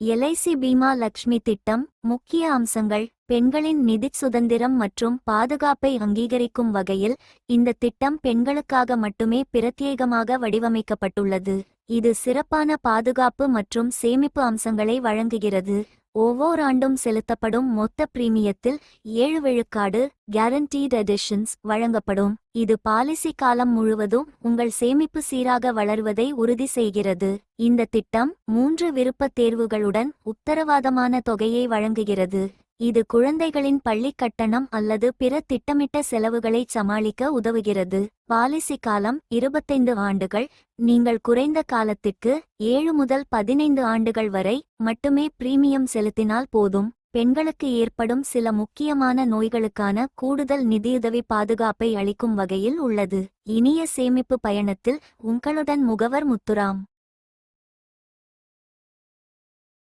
LIC Bima Lakshmi திட்டம். முக்கிய அம்சங்கள்: பெண்களின் நிதிச் சுதந்திரம் மற்றும் பாதுகாப்பை அங்கீகரிக்கும் வகையில் இந்த திட்டம் பெண்களுக்காக மட்டுமே பிரத்யேகமாக வடிவமைக்கப்பட்டுள்ளது. இது சிறப்பான பாதுகாப்பு மற்றும் சேமிப்பு அம்சங்களை வழங்குகிறது. ஒவ்வொரு செலுத்தப்படும் மொத்த பிரீமியத்தில் 7 விழுக்காடு கேரண்டீட் எடிஷன்ஸ் வழங்கப்படும். இது பாலிசி காலம் முழுவதும் உங்கள் சேமிப்பு சீராக வளர்வதை உறுதி செய்கிறது. இந்த திட்டம் 3 விருப்பத் தேர்வுகளுடன் உத்தரவாதமான தொகையை வழங்குகிறது. இது குழந்தைகளின் பள்ளிக் கட்டணம் அல்லது பிற திட்டமிட்ட செலவுகளை சமாளிக்க உதவுகிறது. பாலிசி காலம் 25 ஆண்டுகள். நீங்கள் குறைந்த காலத்திற்கு 7 முதல் 15 ஆண்டுகள் வரை மட்டுமே பிரீமியம் செலுத்தினால் போதும். பெண்களுக்கு ஏற்படும் சில முக்கியமான நோய்களுக்கான கூடுதல் நிதியுதவி பாதுகாப்பை அளிக்கும் வகையில் உள்ளது. இனிய சேமிப்பு பயணத்தில் உங்களுடன் முகவர் முத்துராம்.